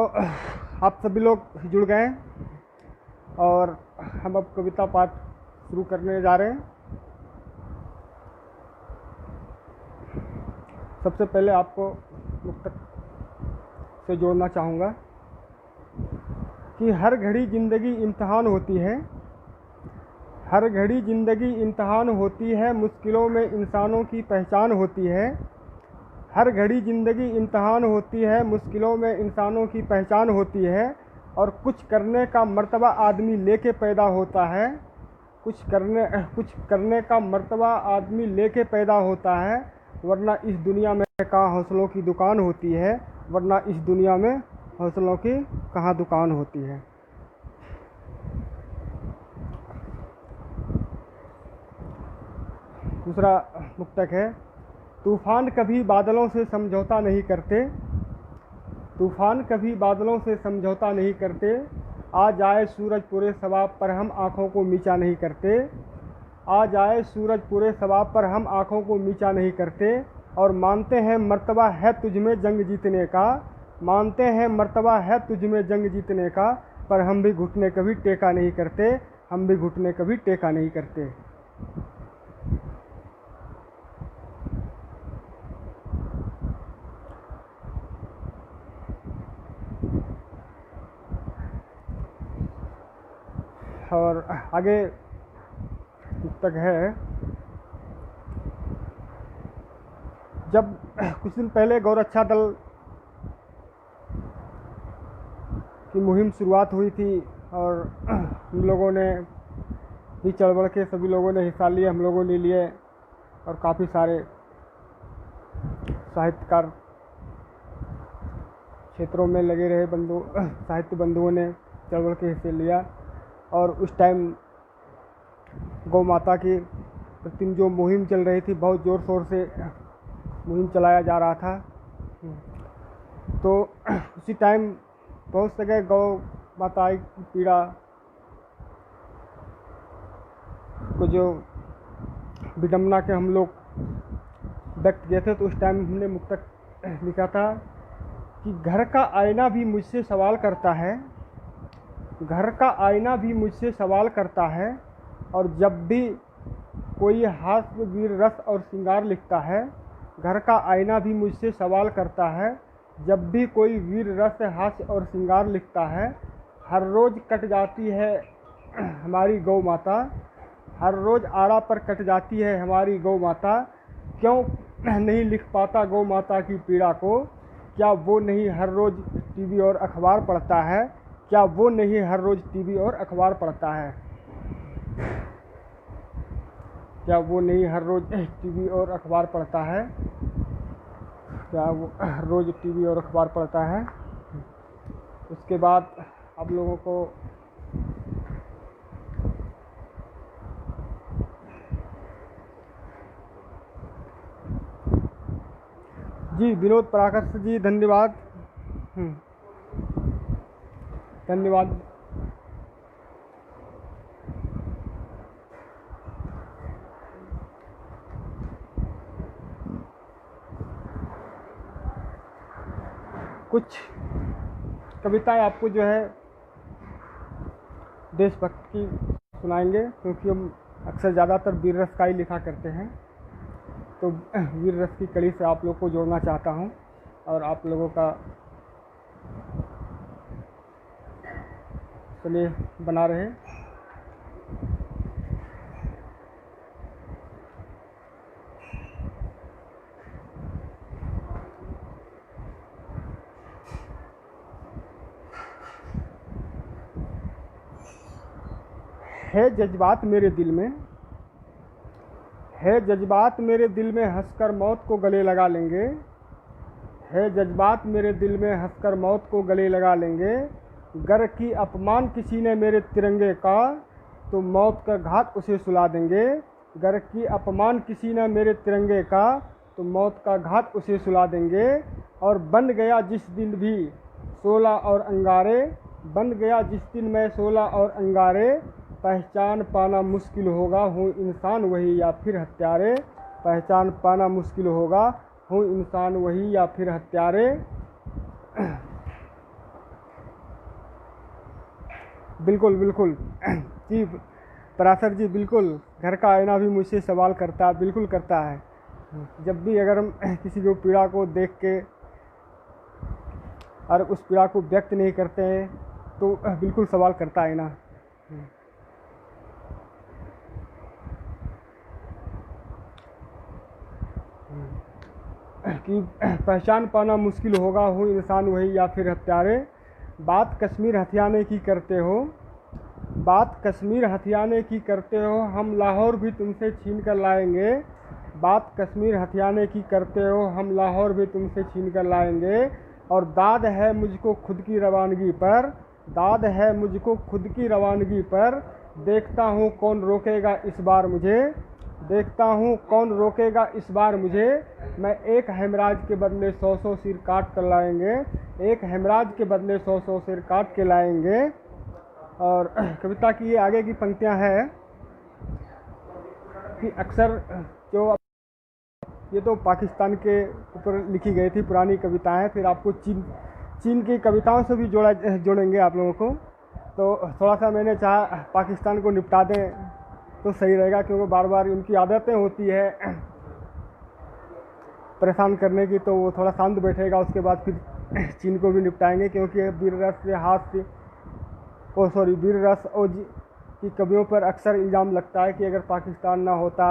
आप सभी लोग जुड़ गए और हम अब कविता पाठ शुरू करने जा रहे हैं। सबसे पहले आपको मुक्तक से जोड़ना चाहूँगा कि हर घड़ी ज़िंदगी इम्तिहान होती है, हर घड़ी ज़िंदगी इम्तिहान होती है, मुश्किलों में इंसानों की पहचान होती है। हर घड़ी ज़िंदगी इम्तिहान होती है, मुश्किलों में इंसानों की पहचान होती है। और कुछ करने का मर्तबा आदमी लेके पैदा होता है, कुछ करने का मर्तबा आदमी लेके पैदा होता है, वरना इस दुनिया में कहाँ हौसलों की दुकान होती है, वरना इस दुनिया में हौसलों की कहाँ दुकान होती है। दूसरा मुक्तक है, तूफ़ान कभी बादलों से समझौता नहीं करते, तूफ़ान कभी बादलों से समझौता नहीं करते। आ जाए सूरज पूरे सवाब पर हम आँखों को नीचा नहीं करते, आ जाए सूरज पूरे सवाब पर हम आँखों को नीचा नहीं करते। और मानते हैं मर्तबा है तुझ में जंग जीतने का, मानते हैं मर्तबा है तुझ में जंग जीतने का, पर हम भी घुटने कभी टेका नहीं करते, हम भी घुटने कभी टेका नहीं करते। और आगे पुस्तक है, जब कुछ दिन पहले गौरक्षा दल की मुहिम शुरुआत हुई थी और हम लोगों ने भी चढ़ बढ़ के सभी लोगों ने हिस्सा लिया, हम लोगों ने लिए और काफ़ी सारे साहित्यकार क्षेत्रों में लगे रहे साहित्य बंधुओं ने चढ़ बढ़ के हिस्से लिया। और उस टाइम गौ माता की प्रति जो मुहिम चल रही थी, बहुत ज़ोर शोर से मुहिम चलाया जा रहा था। तो उसी टाइम बहुत जगह गौ माता की पीड़ा को जो विडंबना के हम लोग व्यक्त किए थे, तो उस टाइम हमने मुक्तक लिखा था कि घर का आईना भी मुझसे सवाल करता है, घर का आईना भी मुझसे सवाल करता है। और जब भी कोई हास्य वीर रस और श्रृंगार लिखता है, घर का आईना भी मुझसे सवाल करता है। जब भी कोई वीर रस हास्य और श्रृंगार लिखता है, हर रोज़ कट जाती है हमारी गौ माता, हर रोज़ आड़ा पर कट जाती है हमारी गौ माता। क्यों नहीं लिख पाता गौ माता की पीड़ा को, क्या वो नहीं हर रोज़ टीवी और अखबार पढ़ता है, क्या वो नहीं हर रोज़ टीवी और अखबार पढ़ता है, क्या वो नहीं हर रोज़ टीवी और अखबार पढ़ता है, क्या वो हर रोज़ टीवी और अखबार पढ़ता है। उसके बाद आप लोगों को जी विनोद पराकर्ष जी, धन्यवाद धन्यवाद। कुछ कविताएं आपको जो है देशभक्ति की सुनाएंगे, क्योंकि हम अक्सर ज़्यादातर वीर रस का ही लिखा करते हैं। तो वीर रस की कड़ी से आप लोग को जोड़ना चाहता हूं और आप लोगों का स्नेह बना रहे। है जज्बात मेरे दिल में, है जज्बात मेरे दिल में, हंसकर मौत को गले लगा लेंगे, है जज्बात मेरे दिल में, हंसकर मौत को गले लगा लेंगे। गर की अपमान किसी ने मेरे तिरंगे का, तो मौत का घाट उसे सुला देंगे। गर की अपमान किसी ने मेरे तिरंगे का, तो मौत का घाट उसे सुला देंगे। और बन गया जिस दिन भी 16 और अंगारे, बन गया जिस दिन मैं 16 और अंगारे, पहचान पाना मुश्किल होगा हूँ इंसान वही या फिर हत्यारे, पहचान पाना मुश्किल होगा हूँ इंसान वही या फिर हत्यारे। बिल्कुल बिल्कुल जी पराशर जी, बिल्कुल घर का आईना भी मुझसे सवाल करता है, बिल्कुल करता है। जब भी अगर हम किसी को पीड़ा को देख के और उस पीड़ा को व्यक्त नहीं करते हैं तो बिल्कुल सवाल करता है ना। कि पहचान पाना मुश्किल होगा, हो इंसान वही या फिर हत्यारे। बात कश्मीर हथियाने की करते हो, बात कश्मीर हथियाने की करते हो, हम लाहौर भी तुमसे छीन कर लाएंगे। बात कश्मीर हथियाने की करते हो, हम लाहौर भी तुमसे छीन कर लाएंगे। और दाद है मुझको खुद की रवानगी पर, दाद है मुझको खुद की रवानगी पर। देखता हूँ कौन रोकेगा इस बार मुझे, देखता हूँ कौन रोकेगा इस बार मुझे। मैं एक हेमराज के बदले 100 सिर काट कर लाएंगे, एक हेमराज के बदले 100 सिर काट के लाएंगे। और कविता की ये आगे की पंक्तियाँ हैं कि अक्सर जो, ये तो पाकिस्तान के ऊपर लिखी गई थी पुरानी कविताएं, फिर आपको चीन की कविताओं से भी जोड़ेंगे आप लोगों को। तो थोड़ा सा मैंने चाहा पाकिस्तान को निपटा दें तो सही रहेगा, क्योंकि बार बार उनकी आदतें होती है परेशान करने की, तो वो थोड़ा शांत बैठेगा। उसके बाद फिर चीन को भी निपटाएंगे, क्योंकि वीर रस हास्य वीर रस और की कवियों पर अक्सर इल्ज़ाम लगता है कि अगर पाकिस्तान ना होता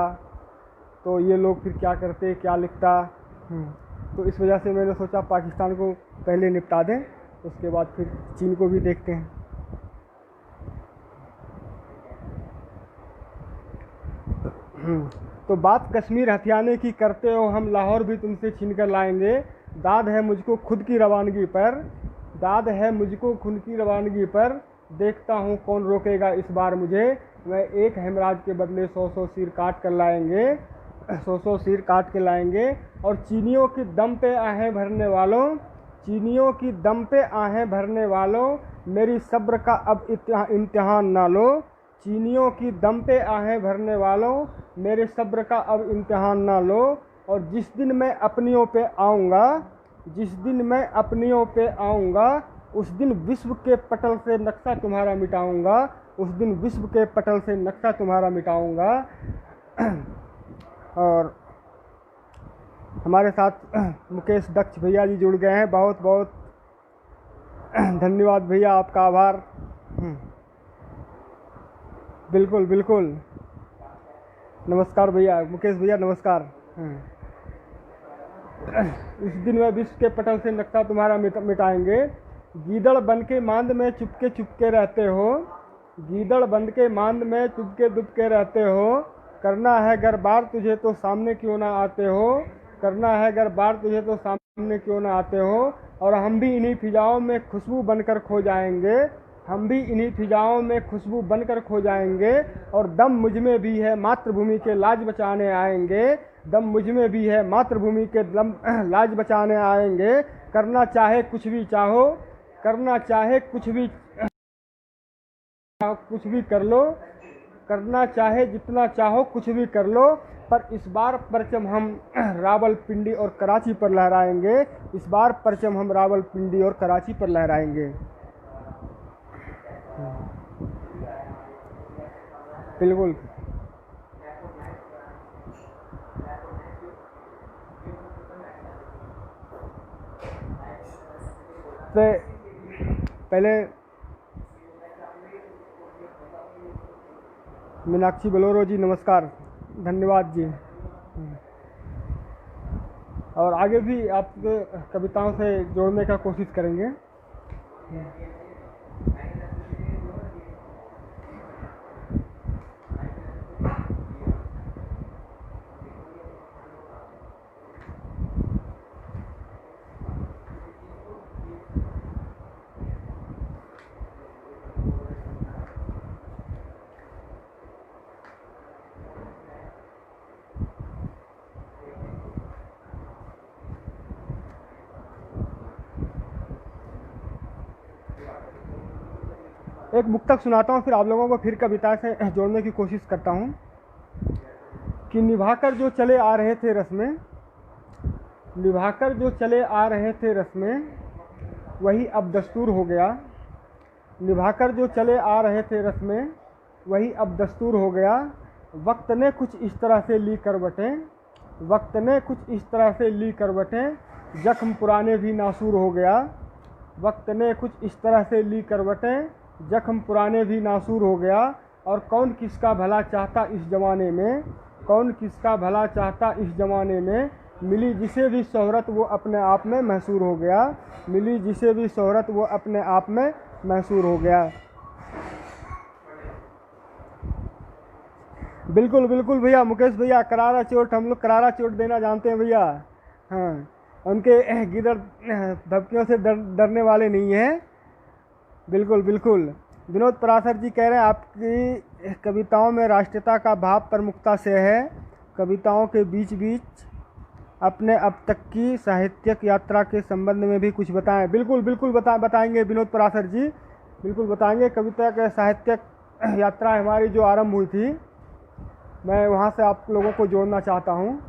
तो ये लोग फिर क्या करते, क्या लिखता। तो इस वजह से मैंने सोचा पाकिस्तान को पहले निपटा दें, उसके बाद फिर चीन को भी देखते हैं। तो बात कश्मीर हथियाने की करते हो, हम लाहौर भी तुमसे छीन कर लाएंगे। दाद है मुझको खुद की रवानगी पर, दाद है मुझको खुद की रवानगी पर। देखता हूँ कौन रोकेगा इस बार मुझे। मैं एक हेमराज के बदले 100 सिर काट कर लाएंगे, 100 सिर काट के लाएंगे। और चीनियों की दम पे आहें भरने वालों, चीनियों की दम पे आहें भरने वालों, मेरी सब्र का अब इम्तिहान ना लो। चीनियों की दम पे आहें भरने वालों, मेरे सब्र का अब इम्तिहान ना लो। और जिस दिन मैं अपनियों पे आऊँगा, जिस दिन मैं अपनियों पे आऊँगा, उस दिन विश्व के पटल से नक्शा तुम्हारा मिटाऊँगा, उस दिन विश्व के पटल से नक्शा तुम्हारा मिटाऊँगा। और हमारे साथ मुकेश दक्ष भैया जी जुड़ गए हैं, बहुत बहुत धन्यवाद भैया, आपका आभार। बिल्कुल बिल्कुल, नमस्कार भैया, मुकेश भैया नमस्कार। इस दिन में विश्व के पटल से नक्शा तुम्हारा मिटाएंगे। गीदड़ बन के मांद में चुपके चुपके रहते हो, गीदड़ बन के मांद में चुपके दुबके रहते हो। करना है अगर बार तुझे तो सामने क्यों ना आते हो, करना है अगर बार तुझे तो सामने क्यों ना आते हो। और हम भी इन्हीं फिजाओं में खुशबू बनकर खो जाएंगे, हम भी इन्हीं फिजाओं में खुशबू बनकर खो जाएंगे। और दम मुझ में भी है मातृभूमि के लाज बचाने आएंगे, दम मुझ में भी है मातृभूमि के लाज बचाने आएंगे। करना चाहे कुछ भी चाहो, करना चाहे कुछ भी कर लो, करना चाहे जितना चाहो कुछ भी कर लो। पर इस बार परचम हम रावलपिंडी और कराची पर लहराएंगे, इस बार परचम हम रावलपिंडी और कराची पर लहराएंगे। बिल्कुल, तो पहले मीनाक्षी बलोरो जी नमस्कार, धन्यवाद जी। और आगे भी आप कविताओं से जोड़ने का कोशिश करेंगे। एक मुक्तक सुनाता हूँ, फिर आप लोगों को फिर कविता से जोड़ने की कोशिश करता हूँ। कि निभाकर जो चले आ रहे थे रस्में, निभाकर जो चले आ रहे थे रस्में, वही अब दस्तूर हो गया। निभाकर जो चले आ रहे थे रस में, वही अब दस्तूर हो गया। वक्त ने कुछ इस तरह से ली करवटें, वक्त ने कुछ इस तरह से ली करवटें, जख्म पुराने भी नासूर हो गया। वक्त ने कुछ इस तरह से ली करवटें, जख्म पुराने भी नासूर हो गया। और कौन किसका भला चाहता इस ज़माने में, कौन किसका भला चाहता इस ज़माने में, मिली जिसे भी शोहरत वो अपने आप में महसूर हो गया। मिली जिसे भी शोहरत वो अपने आप में महसूर हो गया। बिल्कुल बिल्कुल भैया, मुकेश भैया, करारा चोट, हम लोग करारा चोट देना जानते हैं भैया। हाँ, उनके गिदड़ धपकियों से डरने वाले नहीं हैं। बिल्कुल बिल्कुल। विनोद पराशर जी कह रहे हैं आपकी कविताओं में राष्ट्रीयता का भाव प्रमुखता से है। कविताओं के बीच बीच अपने अब तक की साहित्यिक यात्रा के संबंध में भी कुछ बताएं। बिल्कुल बिल्कुल बताएंगे विनोद पराशर जी, बिल्कुल बताएंगे। कविता के साहित्यिक यात्रा हमारी जो आरंभ हुई थी, मैं वहाँ से आप लोगों को जोड़ना चाहता हूँ।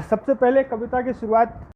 सबसे पहले कविता की शुरुआत